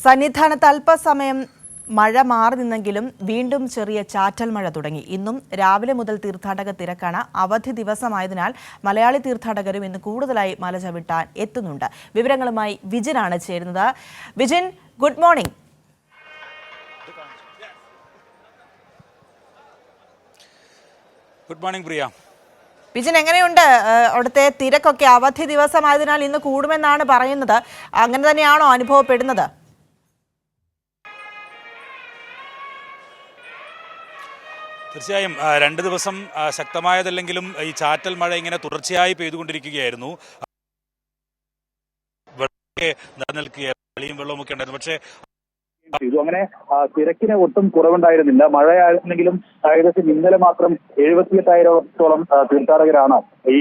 സന്നിധാനത്ത് അല്പസമയം മഴ മാറി നിന്നെങ്കിലും വീണ്ടും ചെറിയ ചാറ്റൽ മഴ തുടങ്ങി. ഇന്നും രാവിലെ മുതൽ തീർത്ഥാടക തിരക്കാണ്. അവധി ദിവസമായതിനാൽ മലയാളി തീർത്ഥാടകരും ഇന്ന് കൂടുതലായി മല ചവിട്ടാൻ എത്തുന്നുണ്ട്. വിവരങ്ങളുമായി വിജിനാണ് ചേരുന്നത്. Vijin, good morning. Good morning Priya. Vijin, എങ്ങനെയുണ്ട് അവിടുത്തെ തിരക്കൊക്കെ? അവധി ദിവസമായതിനാൽ ഇന്ന് കൂടുമെന്നാണ് പറയുന്നത്. അങ്ങനെ തന്നെയാണോ അനുഭവപ്പെടുന്നത്? തീർച്ചയായും 2 ദിവസം ശക്തമായതല്ലെങ്കിലും ഈ ചാറ്റൽ മഴ ഇങ്ങനെ തുടർച്ചയായി പെയ്തുകൊണ്ടിരിക്കുകയായിരുന്നു. നിലനിൽക്കുക വെളിയും വെള്ളമൊക്കെ ഉണ്ടായിരുന്നു. പക്ഷേ അങ്ങനെ തിരക്കിന് ഒട്ടും കുറവുണ്ടായിരുന്നില്ല. മഴയായിരുന്നെങ്കിലും ഏകദേശം ഇന്നലെ മാത്രം 78,000-ഓളം തീർത്ഥാടകരാണ് ഈ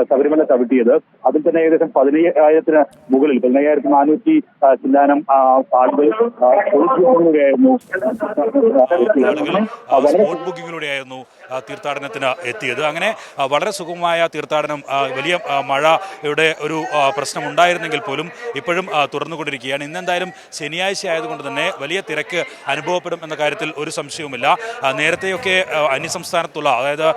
ശബരിമല ചവിട്ടിയത്. അതിൽ തന്നെ ഏകദേശം 15,000-ന് മുകളിൽ 15,400 ചില്ലാനം ആളുകൾ സ്പോട്ട് ബുക്കിങ്ങിലൂടെയായിരുന്നു തീർത്ഥാടനത്തിന് എത്തിയത്. അങ്ങനെ വളരെ സുഗമമായ തീർത്ഥാടനം. വലിയ മഴയുടെ ഒരു പ്രശ്നം ഉണ്ടായിരുന്നെങ്കിൽ പോലും ഇപ്പോഴും തുറന്നുകൊണ്ടിരിക്കുകയാണ്. ഇന്നെന്തായാലും ശനിയാഴ്ച ആയതുകൊണ്ട് തന്നെ വലിയ തിരക്ക് അനുഭവപ്പെടും എന്ന കാര്യത്തിൽ ഒരു സംശയവുമില്ല. നേരത്തെയൊക്കെ അന്യസംസ്ഥാനത്തുള്ള, അതായത്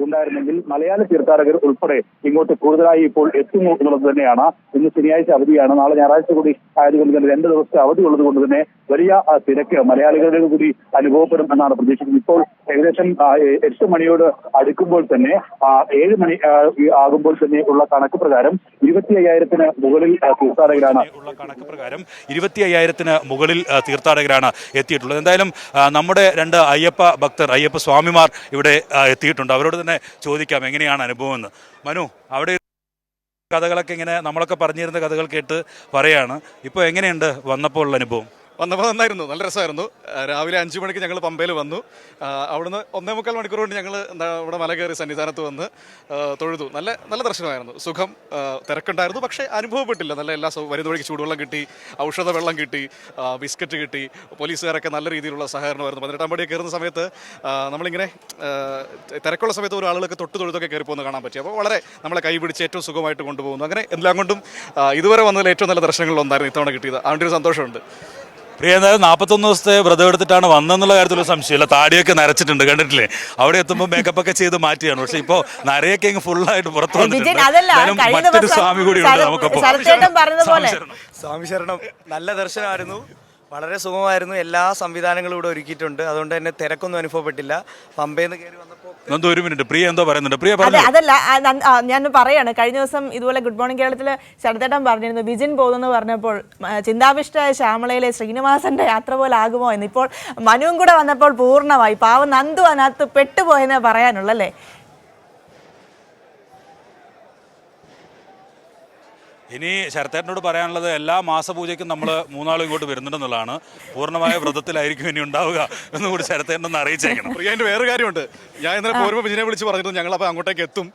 ഉണ്ടായിരുന്നെങ്കിൽ മലയാളി തീർത്ഥാടകർ ഉൾപ്പെടെ ഇങ്ങോട്ട് കൂടുതലായി ഇപ്പോൾ എത്തുന്നു എന്നുള്ളത് തന്നെയാണ്. ഇന്ന് ശനിയാഴ്ച അവധിയാണ്. നാളെ ഞായറാഴ്ച കൂടി ആയതുകൊണ്ട് തന്നെ 2 ദിവസത്തെ അവധി ഉള്ളത് കൊണ്ട് തന്നെ വലിയ തിരക്ക് മലയാളികളുടെ കൂടി അനുഭവപ്പെടും എന്നാണ് പ്രതീക്ഷിക്കുന്നത്. ഇപ്പോൾ ഏകദേശം 8 മണിയോട് അടുക്കുമ്പോൾ തന്നെ 7 മണി ആകുമ്പോൾ തന്നെ ഉള്ള കണക്ക് പ്രകാരം 25,000-ന് മുകളിൽ തീർത്ഥാടകരാണ്. 25,000-ന് മുകളിൽ തീർത്ഥാടകരാണ് എത്തിയിട്ടുള്ളത്. എന്തായാലും നമ്മുടെ 2 അയ്യപ്പ സ്വാമിമാർ ഇവിടെ എത്തിയിട്ടുണ്ട്. അവരോട് തന്നെ ചോദിക്കാം എങ്ങനെയാണ് അനുഭവം എന്ന്. മനു, അവിടെ കഥകളൊക്കെ ഇങ്ങനെ നമ്മളൊക്കെ പറഞ്ഞിരുന്ന കഥകൾ കേട്ട് പറയാണ്. ഇപ്പോൾ എങ്ങനെയുണ്ട് വന്നപ്പോൾ ഉള്ള അനുഭവം? വന്നപ്പോൾ നന്നായിരുന്നു, നല്ല രസമായിരുന്നു. രാവിലെ 5 മണിക്ക് ഞങ്ങൾ പമ്പയിൽ വന്നു. അവിടുന്ന് 1.25 മണിക്കൂർ കൊണ്ട് ഞങ്ങൾ ഇവിടെ മല കയറി സന്നിധാനത്ത് വന്ന് തൊഴുതു. നല്ല ദർശനമായിരുന്നു. സുഖം, തിരക്കുണ്ടായിരുന്നു, പക്ഷേ അനുഭവപ്പെട്ടില്ല. നല്ല എല്ലാ വരുന്ന വഴിക്ക് ചൂടുവെള്ളം കിട്ടി, ഔഷധ വെള്ളം കിട്ടി, ബിസ്ക്കറ്റ് കിട്ടി. പോലീസുകാരൊക്കെ നല്ല രീതിയിലുള്ള സഹകരണമായിരുന്നു. 18 പടി കയറുന്ന സമയത്ത് നമ്മളിങ്ങനെ തിരക്കുള്ള സമയത്ത് ഒരു ആളുകളൊക്കെ തൊഴുതൊക്കെ കയറി പോകുന്നത് കാണാൻ പറ്റി. അപ്പോൾ വളരെ നമ്മളെ കൈ പിടിച്ച് ഏറ്റവും സുഖമായിട്ട് കൊണ്ടുപോകുന്നു. അങ്ങനെ എല്ലാം കൊണ്ടും ഇതുവരെ വന്നതിൽ ഏറ്റവും നല്ല ദർശനങ്ങളിലൊന്നായിരുന്നു ഇത്തവണ കിട്ടിയത്. അതിൻ്റെ ഒരു സന്തോഷമുണ്ട്. പ്രിയ, എന്തായാലും 41 ദിവസത്തെ വ്രതം എടുത്തിട്ടാണ് വന്നെന്നുള്ള കാര്യത്തിലൊരു സംശയമില്ല. താടിയൊക്കെ നരച്ചിട്ടുണ്ട്, കണ്ടിട്ടില്ലേ? അവിടെ എത്തുമ്പോൾ മേക്കപ്പ് ഒക്കെ ചെയ്ത് മാറ്റിയാണ്. പക്ഷെ ഇപ്പൊ നരയൊക്കെ ഇങ്ങ് ഫുള്ളായിട്ട് പുറത്തു വന്നിട്ടുണ്ട്. മറ്റൊരു സ്വാമി കൂടി ഉണ്ട് നമുക്കൊപ്പം. സ്വാമി ശരണം. നല്ല ദർശനമായിരുന്നു, വളരെ സുഖമായിരുന്നു. എല്ലാ സംവിധാനങ്ങളും ഇവിടെ ഒരുക്കിയിട്ടുണ്ട്. അതുകൊണ്ട് തന്നെ തിരക്കൊന്നും അനുഭവപ്പെട്ടില്ല. പമ്പയിൽ നിന്ന് കയറി വന്നപ്പോൾ ഒരു മിനിറ്റ്, പ്രിയ എന്തോ പറയുന്നുണ്ട്. പ്രിയ അതല്ല, ഞാൻ പറയാണ്. കഴിഞ്ഞ ദിവസം ഇതുപോലെ ഗുഡ് മോർണിംഗ് കേരളത്തിൽ ശരത്തേട്ടൻ പറഞ്ഞിരുന്നു വിജിൻ പോകുന്നു പറഞ്ഞപ്പോൾ ചിന്താവിഷ്ട ശ്യാമളയിലെ ശ്രീനിവാസന്റെ യാത്ര പോലെ ആകുമോ എന്ന്. ഇപ്പോൾ മനുവും കൂടെ വന്നപ്പോൾ പൂർണ്ണമായി. പാവം നന്ദു അതിനകത്ത് പെട്ടുപോയെന്നേ പറയാനുള്ളല്ലേ? ഇനി ശരത്തേട്ടനോട് പറയാനുള്ളത് എല്ലാ മാസപൂജയ്ക്കും നമ്മൾ 3 നാളും ഇങ്ങോട്ട് വരുന്നുണ്ടെന്നുള്ളതാണ്. പൂർണ്ണമായ വ്രതത്തിലായിരിക്കും ഇനി ഉണ്ടാവുക എന്നുകൂടി ശരത്തേട്ടനൊന്ന് അറിയിച്ചേക്കണം. പ്രിയൻ്റെ വേറെ കാര്യമുണ്ട്. ഞാൻ ഇന്നലെ പോരുമ്പോൾ വിജിനെ വിളിച്ച് പറഞ്ഞിരുന്നു ഞങ്ങൾ അപ്പോൾ അങ്ങോട്ടേക്ക് എത്തും,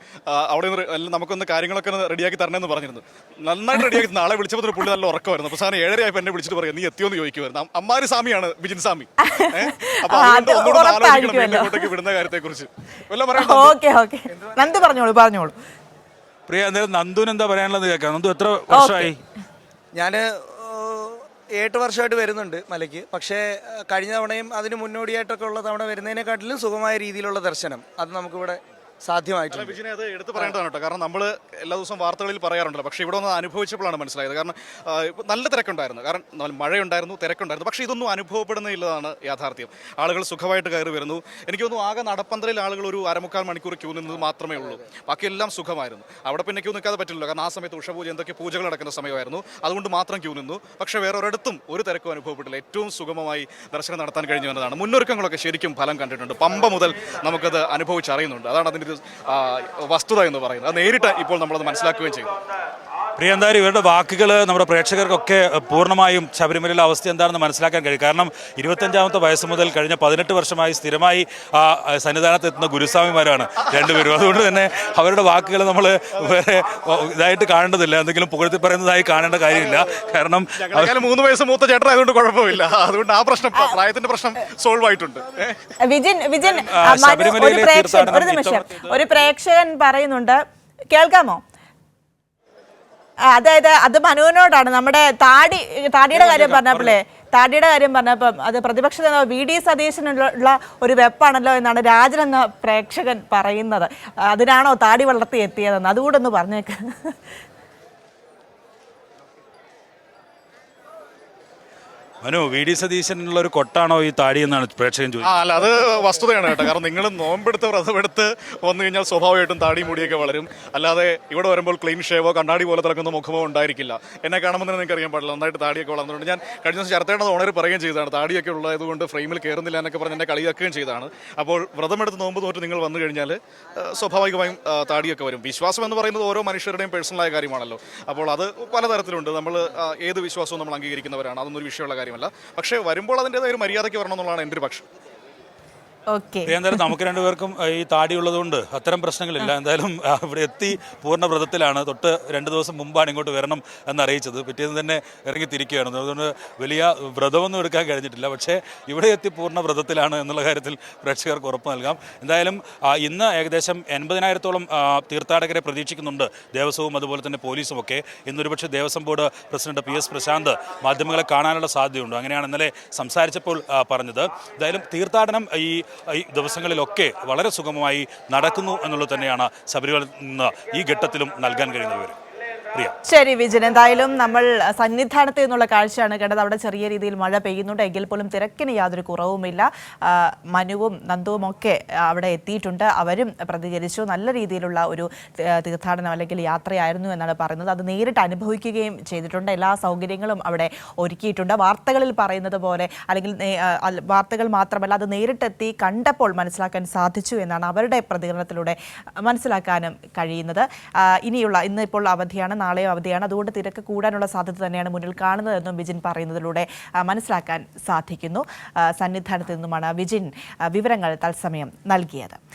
അവിടെ നിന്ന് നമുക്കൊന്ന് കാര്യങ്ങളൊക്കെ റെഡിയാക്കി തരണമെന്ന് പറഞ്ഞിരുന്നു. നന്നായിട്ട് റെഡിയാക്കി. നാളെ വിളിച്ചപ്പോൾ പുള്ളി നല്ല ഉറക്കമായിരുന്നു. അപ്പോൾ 7:30 ആയപ്പോൾ എന്നെ വിളിച്ചിട്ട് പറയാം നീ എത്തിയോന്ന് ചോദിക്കുമായിരുന്നു. അമ്മാര് സ്വാമിയാണ് വിജിൻ സ്വാമി. അപ്പോൾ അങ്ങോട്ടേക്ക് വിടുന്ന കാര്യത്തെക്കുറിച്ച് വല്ലതും പറയാം. നന്ദു പറഞ്ഞോളൂ. പ്രിയ, എന്തായാലും നന്ദുവിന് എന്താ പറയാനുള്ളത് കേൾക്കാം. നന്ദു എത്ര വർഷമായി? ഞാൻ 8 വർഷമായിട്ട് വരുന്നുണ്ട് മലയ്ക്ക്. പക്ഷേ കഴിഞ്ഞ തവണയും അതിന് മുന്നോടിയായിട്ടൊക്കെ ഉള്ള തവണ വരുന്നതിനെക്കാട്ടിലും സുഖമായ രീതിയിലുള്ള ദർശനം അത് നമുക്കിവിടെ സാധ്യമായിട്ടുണ്ട്. വിജിനെ അത് എടുത്ത് പറയേണ്ടതാണ് കേട്ടോ. കാരണം നമ്മൾ എല്ലാ ദിവസവും വാർത്തകളിൽ പറയാറുണ്ടല്ലോ, പക്ഷേ ഇവിടെ ഒന്ന് അനുഭവിച്ചപ്പോഴാണ് മനസ്സിലായത്. കാരണം നല്ല തിരക്കുണ്ടായിരുന്നു, കാരണം മഴയുണ്ടായിരുന്നു, തിരക്കുണ്ടായിരുന്നു. പക്ഷേ ഇതൊന്നും അനുഭവപ്പെടുന്നില്ലതാണ് യാഥാർത്ഥ്യം. ആളുകൾ സുഖമായിട്ട് കയറി വരുന്നു. എനിക്ക് തോന്നുന്നു ആകെ നടപ്പന്തലിൽ ആളുകൾ ഒരു 1/4 മണിക്കൂർ ക്യൂ നിന്നത് മാത്രമേ ഉള്ളൂ. ബാക്കിയെല്ലാം സുഖമായിരുന്നു. അവിടെ പിന്നെ ക്യൂ നിൽക്കാതെ പറ്റില്ലല്ലോ, കാരണം ആ സമയത്ത് ഉഷപൂജ എന്തൊക്കെ പൂജകൾ നടക്കുന്ന സമയമായിരുന്നു. അതുകൊണ്ട് മാത്രം ക്യൂ നിന്നു. പക്ഷേ വേറെ ഒരിടത്തും ഒരു തിരക്കും അനുഭവപ്പെട്ടില്ല. ഏറ്റവും സുഗമമായി ദർശനം നടത്താൻ കഴിഞ്ഞു എന്നതാണ്. മുന്നൊരുക്കങ്ങളൊക്കെ ശരിക്കും ഫലം കണ്ടിട്ടുണ്ട്. പമ്പ മുതൽ നമുക്കത് അനുഭവിച്ചറിയുന്നുണ്ട്. അതാണ് അതിൻ്റെ വസ്തുത എന്ന് പറയുന്നത്. അത് നേരിട്ട് ഇപ്പോൾ നമ്മളത് മനസ്സിലാക്കുകയും ചെയ്യും. പ്രിയ, എന്തായാലും ഇവരുടെ വാക്കുകൾ നമ്മുടെ പ്രേക്ഷകർക്കൊക്കെ പൂർണ്ണമായും ശബരിമലയിലെ അവസ്ഥ എന്താണെന്ന് മനസ്സിലാക്കാൻ കഴിയും. കാരണം 25ാമത്തെ വയസ്സ് മുതൽ കഴിഞ്ഞ 18 വർഷമായി സ്ഥിരമായി സന്നിധാനത്ത് എത്തുന്ന ഗുരുസ്വാമിമാരാണ് 2 പേരും. അതുകൊണ്ട് തന്നെ അവരുടെ വാക്കുകൾ നമ്മൾ വേറെ ഇതായിട്ട് കാണേണ്ടതില്ല, എന്തെങ്കിലും പുകഴ്ത്തി പറയുന്നതായി കാണേണ്ട കാര്യമില്ല. കാരണം 3 വയസ്സ് മൂത്ത ചേട്ടൻ ആയതുകൊണ്ട് കുഴപ്പമില്ല. അതുകൊണ്ട് ആ പ്രശ്നം, പ്രായത്തിന്റെ പ്രശ്നം സോൾവ് ആയിട്ടുണ്ട്. ഒരു പ്രേക്ഷകൻ പറയുന്നുണ്ട്, കേൾക്കാമോ? അതായത് അത് മനുവിനോടാണ്. നമ്മുടെ താടിയുടെ കാര്യം പറഞ്ഞപ്പം അത് പ്രതിപക്ഷ നേതാവ് VD സതീശനുള്ള ഒരു വെപ്പാണല്ലോ എന്നാണ് രാജൻ എന്ന പ്രേക്ഷകൻ പറയുന്നത്. അതിനാണോ താടി വളർത്തി എത്തിയതെന്ന് അതുകൂടെ ഒന്ന് പറഞ്ഞേക്ക്. മനു, VD സതീശനുള്ള ഒരു കൊട്ടാണോ ഈ താടി എന്നാണ് പ്രേക്ഷകൻ ചോദിച്ചത്. അല്ല, അത് വസ്തുതയാണ് കേട്ടോ. കാരണം നിങ്ങൾ നോമ്പെടുത്ത് വ്രതമെടുത്ത് വന്നു കഴിഞ്ഞാൽ സ്വാഭാവികമായിട്ടും താടി മുടിയൊക്കെ വളരും. അല്ലാതെ ഇവിടെ വരുമ്പോൾ ക്ലീൻ ഷേവോ കണ്ണാടി പോലെ തിളക്കുന്ന മുഖമോ ഉണ്ടായിരിക്കില്ല. എന്നെ കാണുമ്പോൾ തന്നെ നിങ്ങൾക്ക് അറിയാൻ പാടില്ല, നന്നായിട്ട് താടിയൊക്കെ വളർന്നുകൊണ്ട്. ഞാൻ കഴിഞ്ഞ ദിവസം ചർച്ചയുടെ ഓണർ പറയുകയും ചെയ്തതാണ്, താടിയൊക്കെ ഉള്ളതുകൊണ്ട് ഫ്രെയിമിൽ കയറുന്നില്ല എന്നൊക്കെ പറഞ്ഞ് എന്നെ കളിയാക്കുകയും ചെയ്തതാണ്. അപ്പോൾ വ്രതമെടുത്ത് നോമ്പ് തോറ്റ് നിങ്ങൾ വന്നു കഴിഞ്ഞാൽ സ്വാഭാവികമായും താടിയൊക്കെ വരും. വിശ്വാസം എന്ന് പറയുന്നത് ഓരോ മനുഷ്യരുടെയും പേഴ്സണലായ കാര്യമാണല്ലോ. അപ്പോൾ അത് പലതരത്തിലുണ്ട്. നമ്മൾ ഏത് വിശ്വാസവും നമ്മൾ അംഗീകരിക്കുന്നവരാണ്, അതൊന്നും ഒരു വിഷയമുള്ള കാര്യമല്ല. പക്ഷേ വരുമ്പോൾ അതിൻ്റെതായ ഒരു മര്യാദയ്ക്ക് വരണം എന്നുള്ളതാണ് എൻ്റെ ഒരു പക്ഷം. എന്തായാലും നമുക്ക് രണ്ടുപേർക്കും ഈ താടി ഉള്ളതുകൊണ്ട് അത്തരം പ്രശ്നങ്ങളില്ല. എന്തായാലും ഇവിടെ എത്തി പൂർണ്ണ വ്രതത്തിലാണ്. തൊട്ട് 2 ദിവസം മുമ്പാണ് ഇങ്ങോട്ട് വരണം എന്നറിയിച്ചത്. പിറ്റേന്ന് തന്നെ ഇറങ്ങി തിരിക്കുകയാണ്. അതുകൊണ്ട് വലിയ വ്രതമൊന്നും എടുക്കാൻ കഴിഞ്ഞിട്ടില്ല. പക്ഷേ ഇവിടെ എത്തി പൂർണ്ണ വ്രതത്തിലാണ് എന്നുള്ള കാര്യത്തിൽ പ്രേക്ഷകർക്ക് ഉറപ്പ് നൽകാം. എന്തായാലും ഇന്ന് ഏകദേശം 80,000-ഓളം തീർത്ഥാടകരെ പ്രതീക്ഷിക്കുന്നുണ്ട് ദേവസ്വവും അതുപോലെ തന്നെ പോലീസും ഒക്കെ. ഇന്നൊരുപക്ഷെ Devaswom board president PS Prashanth മാധ്യമങ്ങളെ കാണാനുള്ള സാധ്യതയുണ്ട്. അങ്ങനെയാണ് ഇന്നലെ സംസാരിച്ചപ്പോൾ പറഞ്ഞത്. എന്തായാലും തീർത്ഥാടനം ഈ ദിവസങ്ങളിലൊക്കെ വളരെ സുഗമമായി നടക്കുന്നു എന്നുള്ളത് തന്നെയാണ് ശബരിമലയിൽ നിന്ന് ഈ ഘട്ടത്തിലും നൽകാൻ കഴിയുന്ന വിവരം. ശരി വിജിൻ, എന്തായാലും നമ്മൾ സന്നിധാനത്ത് നിന്നുള്ള കാഴ്ചയാണ് കണ്ടത്. അവിടെ ചെറിയ രീതിയിൽ മഴ പെയ്യുന്നുണ്ട്, എങ്കിൽ പോലും തിരക്കിന് യാതൊരു കുറവുമില്ല. മനുവും നന്ദുവും ഒക്കെ അവിടെ എത്തിയിട്ടുണ്ട്. അവരും പ്രതികരിച്ചു. നല്ല രീതിയിലുള്ള ഒരു തീർത്ഥാടനം അല്ലെങ്കിൽ യാത്രയായിരുന്നു എന്നാണ് പറയുന്നത്. അത് നേരിട്ട് അനുഭവിക്കുകയും ചെയ്തിട്ടുണ്ട്. എല്ലാ സൗകര്യങ്ങളും അവിടെ ഒരുക്കിയിട്ടുണ്ട്. വാർത്തകളിൽ പറയുന്നത് പോലെ അല്ലെങ്കിൽ വാർത്തകൾ മാത്രമല്ല, അത് നേരിട്ടെത്തി കണ്ടപ്പോൾ മനസ്സിലാക്കാൻ സാധിച്ചു എന്നാണ് അവരുടെ പ്രതികരണത്തിലൂടെ മനസ്സിലാക്കാനും കഴിയുന്നത്. ഇന്നിപ്പോൾ അവധിയാണ്, നാളെയോ അവധിയാണ്. അതുകൊണ്ട് തിരക്ക് കൂടാനുള്ള സാധ്യത തന്നെയാണ് മുന്നിൽ കാണുന്നതെന്നും വിജിൻ പറയുന്നതിലൂടെ മനസ്സിലാക്കാൻ സാധിക്കുന്നു. സന്നിധാനത്ത് നിന്നുമാണ് വിജിൻ വിവരങ്ങൾ തത്സമയം നൽകിയത്.